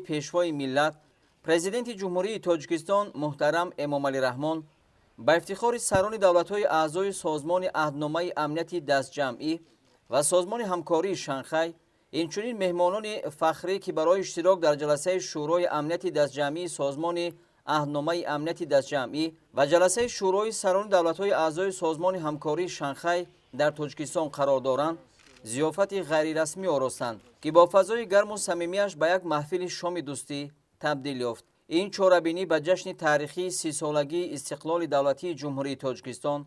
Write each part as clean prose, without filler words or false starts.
пешвои миллат президенти ҷумҳурии тоҷикистон муҳтарам эмомалӣ раҳмон ба ифтихори сарони давлатҳои аъзои созмони аҳдномаи амнияти дастҷамъӣ ва созмони ҳамкории шанхай инчунин меҳмонони фахрӣ ки барои иштирок дар ҷаласаи шӯрои амнияти дастҷамъии созмони аҳдномаи амнияти дастҷамъӣ ва ҷаласаи шӯрои сарони давлатҳои аъзои созмони ҳамкории шанхай дар тоҷикистон қарор доранд, зиёфати ғайрирасмӣ оростанд ки бо фазои гарму самимияш ба як маҳфили шоми дӯстӣ табдил ёфт. ин чорабинӣ ба ҷашни таърихии 30-солагии истиқлоли давлатии ҷумҳурии тоҷикистон,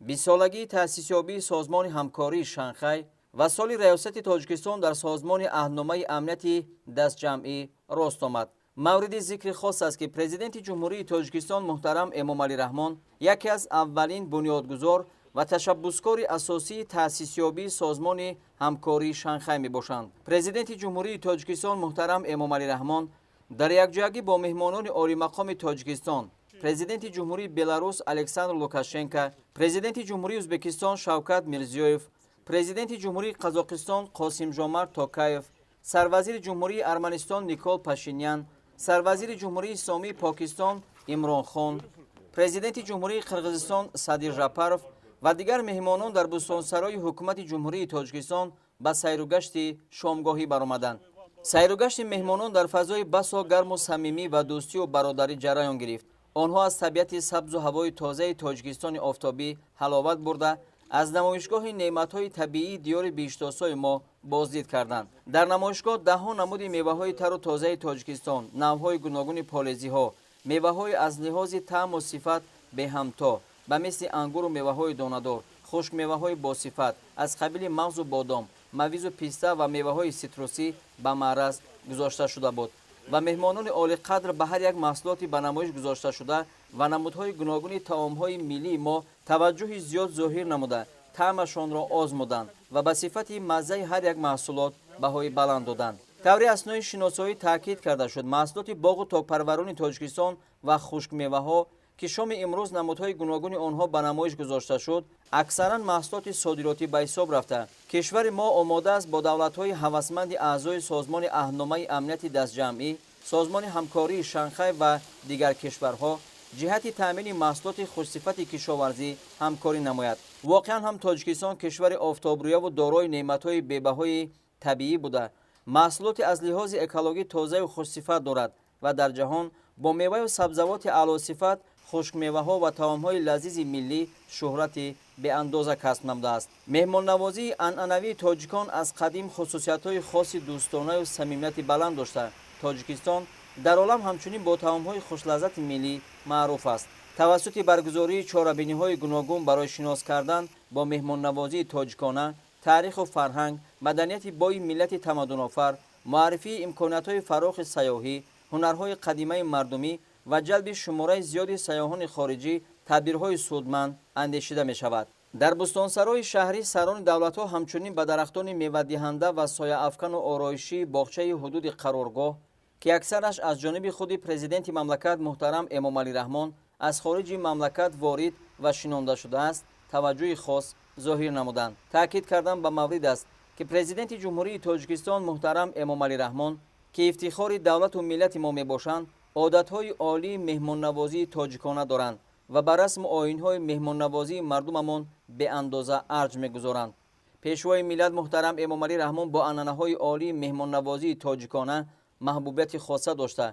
20-солагии таъсисёбии созмони ҳамкории шанхай ва соли раёсати тоҷикистон дар созмони аҳдномаи амнияти дастҷамъӣ рост омад. мавриди зикри хос аст ки президенти ҷумҳурии тоҷикистон муҳтарам эмомалӣ раҳмон яке аз аввалин бунёдгузор ва ташаббускори асосии таъсисёбии созмони ҳамкории шанхай мебошанд. президенти ҷумҳурии тоҷикистон муҳтарам эмомалӣ раҳмон дар якҷоягӣ бо меҳмонони олимақоми тоҷикистон, президенти ҷумҳурии беларус Александр Лукашенко, президенти ҷумҳурии Ӯзбекистон Шавкат Мирзиёев, президенти ҷумҳурии Қазоқистон Қосимҷомарт Токаев, сарвазири ҷумҳурии Арманистон Никол Пашинян, сарвазири ҷумҳурии Исломии Покистон Имрон Хон, президенти ҷумҳурии Қирғизистон Садир Жапаров ва дигар меҳмонон дар бӯстонсарои ҳукумати ҷумҳурии Тоҷикистон ба сайругашти шомгоҳӣ баромаданд. сайругашти меҳмонон дар фазои басо гарму самимӣ ва дӯстию бародарӣ ҷараён гирифт. онҳо аз табиати сабзу ҳавои тозаи Тоҷикистони офтобӣ ҳаловат бурда, аз намоишгоҳи неъматҳои табиии диёри биштосои мо боздид карданд. дар намоишгоҳ даҳҳо намуди меваҳои тару тозаи Тоҷикистон, навъҳои гуногуни полезиҳо, меваҳои аз лиҳози таъму сифат беҳамто ба мисли ангуру меваҳои донадор, хушкмеваҳои босифат аз қабили мағзу бодом, мавизу писта ва меваҳои ситрусӣ ба маъраз гузошта шуда буд ва меҳмонони олиқадр ба ҳар як маҳсулоти ба намоиш гузошта шуда ва намудҳои гуногуни таомҳои миллии мо таваҷҷӯҳи зиёд зоҳир намуда, таъмашонро озмуданд ва ба сифати маззаи ҳар як маҳсулот баҳои баланд доданд. таври аснои шиносоӣ таъкид карда шуд маҳсулоти боғу токпарварони Тоҷикистон ва хушкмеваҳо ки шоми имрӯз намудҳои гуногуни онҳо ба намоиш гузошта шуд, аксаран маҳсулоти содиротӣ ба ҳисоб рафта. кишвари мо омода аст бо давлатҳои ҳавасманди аъзои созмони аҳдномаи амнияти дастҷамъӣ, созмони ҳамкории шанхай ва дигар кишварҳо ҷиҳати таъмини маҳсулоти хушсифати кишоварзӣ ҳамкорӣ намояд. воқеан ҳам Тоҷикистон кишвари офтобрӯяву дорои неъматҳои бебаҳои табиӣ буда, маҳсулоти аз лиҳози экологӣ тозаю хушсифат дорад ва дар ҷаҳон бо меваю сабзавоти аълосифат, хушкмеваҳо ва таомҳои лазизи миллӣ шӯҳрати беандоза касб намудааст. меҳмоннавозии анъанавии тоҷикон аз қадим хусусиятҳои хоси дӯстонаю самимияти баланд дошта, Тоҷикистон дар олам ҳамчунин бо таомҳои хушлаззати миллӣ маъруф аст. тавассути баргузории чорабиниҳои гуногун барои шинос кардан бо меҳмоннавозии тоҷикона, таъриху фарҳанг, маданияти бои миллати тамаддунофар, муаррифии имкониятҳои фарохи сайёҳӣ, ҳунарҳои қадимаи мардумӣ ва ҷалби шумораи зиёди сайёҳони хориҷӣ тадбирҳои судманд андешида мешавад. дар бӯстонсарои шаҳрӣ сарони давлатҳо ҳамчунин ба дарахтони мевадиҳанда ва сояафкану ороишии боғчаи ҳудуди қароргоҳ ки аксараш аз ҷониби худи президенти мамлакат муҳтарам Эмомалӣ Раҳмон аз хориҷи мамлакат ворид ва шинонда шудааст, таваҷҷӯҳи хос зоҳир намуданд. таъкид кардан ба маврид аст ки президенти ҷумҳурии Тоҷикистон муҳтарам Эмомалӣ Раҳмон ки ифтихори давлату миллати мо мебошанд, одатҳои олии меҳмоннавозии тоҷикона доранд ва ба расму оинҳои меҳмоннавозии мардумамон беандоза арҷ мегузоранд. пешвои миллат муҳтарам Эмомалӣ Раҳмон бо анъанаҳои олии меҳмоннавозии тоҷикона маҳбубияти хоса дошта,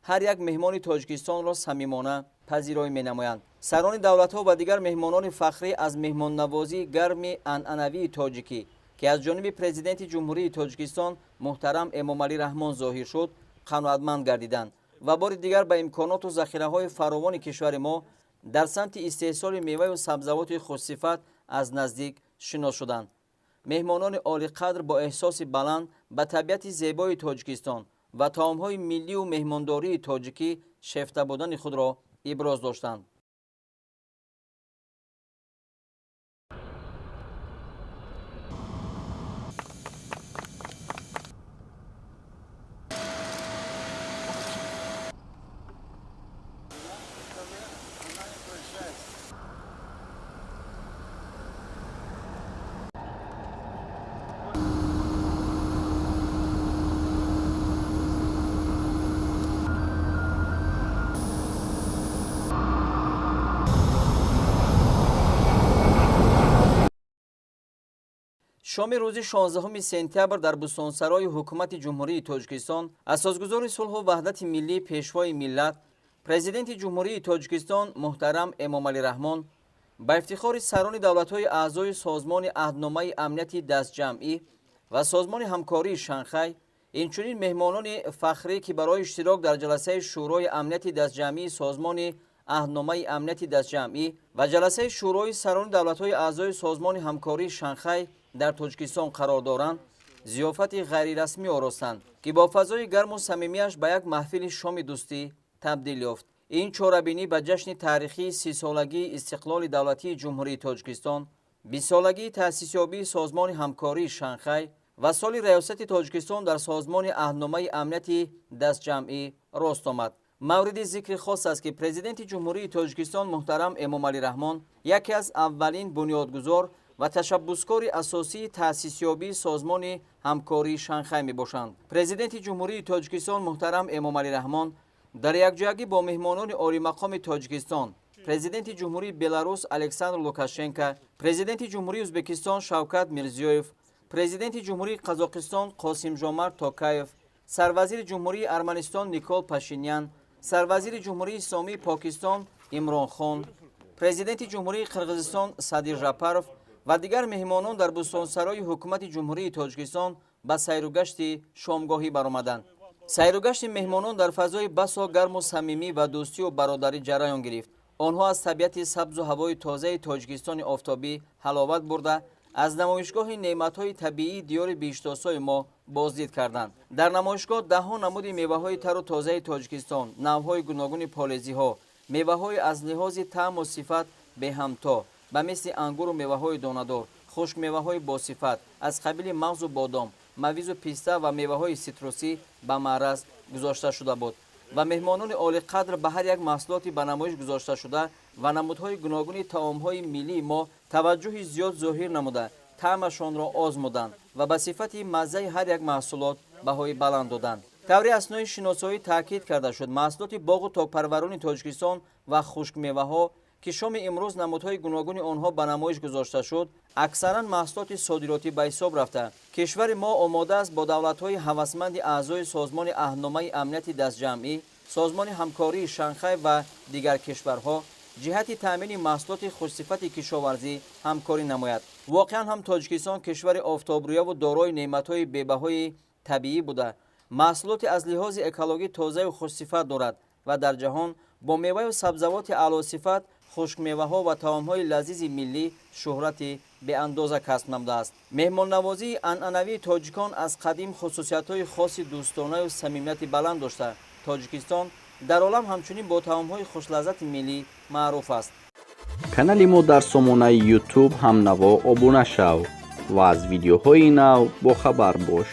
ҳар як меҳмони Тоҷикистонро самимона пазироӣ менамоянд. сарони давлатҳо ва дигар меҳмонони фахрӣ аз меҳмоннавозии гарми анъанавии тоҷикӣ ки аз ҷониби президенти ҷумҳурии Тоҷикистон муҳтарам Эмомалӣ Раҳмон зоҳир шуд, қаноатманд гардиданд ва бори дигар ба имконоту захираҳои фаровони кишвари мо дар самти истеҳсоли меваю сабзавоти хушсифат аз наздик шинос шуданд. меҳмонони олиқадр бо эҳсоси баланд ба табиати зебои Тоҷикистон ва таомҳои миллию меҳмондории тоҷикӣ шефта будани худро иброз доштанд. شام روز 16 سپتامبر در بستانسرای حکومت جمهوری تاجیکستان اساسگزار صلح و وحدت ملی پیشوای ملت پرزیدنت جمهوری تاجیکستان محترم امامعلی رحمان با افتخار سران دولت‌های اعضای سازمان عهدنامه امنیت دستجمعی و سازمان همکاری شانگهای اینچنین مهمانان فخری که برای اشتراک در جلسه شورای امنیت دستجمعی سازمان عهدنامه امنیت دستجمعی و جلسه شورای سران دولت‌های اعضای سازمان همکاری شانگهای در تاجیکستان قرار دارند، ضیافت غیر رسمی آراستند که با فضای گرم و صمیمی‌اش به یک محفل شام دوستی تبدیل یافت. این چهاربینی به جشن تاریخی 30 سالگی استقلال دولتی جمهوری تاجیکستان، 20 سالگی تأسیسیابی سازمان همکاری شانگهای و سال ریاست تاجیکستان در سازمان عهدنامه امنیت دستجمعی راست آمد. مورد ذکر خاص است که پرزیدنت جمهوری تاجیکستان محترم امامعلی رحمان یکی از اولین بنیادگذار و تشبسکار اساسی تأسیسیابی سازمان همکاری شانگهای میباشند. پرزیدنت جمهوری تاجیکستان محترم امامعلی رحمان در یکجایی با مهمانان عالی مقام تاجیکستان، پرزیدنت جمهوری بلاروس الکساندر لوکاشنکو، پرزیدنت جمهوری ازبکستان شوکت میرزیویف، پرزیدنت جمهوری قزاقستان قاسم جومارت توکایف، سروزیر جمهوری ارمنستان نیکول پاشینیان، سروزیر جمهوری اسلامی پاکستان عمران خان، پرزیدنت جمهوری قرقیزستان صادق ژاپاروف و دیگر مهمانان در بستانسرای حکومت جمهوری تاجیکستان به سیر و گشت شامگاهی برآمدند. سیر و گشت مهمانان در فضای بسا گرم و صمیمی و دوستی و برادری جریان گرفت. آنها از طبیعت سبز و هوای تازه تاجیکستان آفتابی حلاوت برده از نمایشگاه نعمت‌های طبیعی دیار بیشتاسای ما بازدید کردند. در نمایشگاه ده‌ها نمود میوه‌های تر و تازه تاجیکستان، نوع‌های گوناگون پالزی‌ها، میوه‌های از لحاظ طعم و صفت به همتا به مثل انگور و میوه‌های دانه‌دار، خشک میوه‌های با صفت از قبیل مغز و بادام، مویز و پیسته و میوه‌های سیتروسی به معرض گذاشته شده بود و مهمانان عالی قدر به هر یک محصولاتی به نمایش گذاشته شده و نمودهای گوناگون طعام‌های ملی ما توجه زیاد ظاهر نموده طعمشان را آزمودند و به صفت مزه هر یک محصولات بهای بلند دادند. طوری اثنای شناسایی تاکید کرده شد محصولات باغ و تاک‌پروران تاجیکستان و خشک میوه‌ها که شام امروز نمودهای گوناگون آنها به نمایش گذاشته شد اکثرا محصولات صادراتی به حساب رفته. کشور ما آماده است با دولت‌های هوسمند اعضای سازمان عهدنامه امنیت دستجمعی، سازمان همکاری شانگهای و دیگر کشورها جهت تامین محصولات خوشصفت کشاورزی همکاری نماید. واقعا هم تاجیکستان کشور آفتابرویا و دارای نعمت‌های بی‌بهای طبیعی بوده. محصولات از لحاظ اکولوژی تازه و خوشصفت دارد و در جهان با میوه و سبزوات اعلی صفت، خشک میوه‌ها و طعام‌های لذیذ ملی شهرتی به اندازه کسب نموده است. مهمان نوازی عنعنوی تاجیکان از قدیم خصوصیت‌های خاص دوستانه و صمیمیت بلند داشته. تاجیکستان در عالم همچنین با طعام‌های خوش‌لذت ملی معروف است. کانال ما در سامانه یوتیوب هم نوا ابونه شو و از ویدیوهای نو با خبر باش.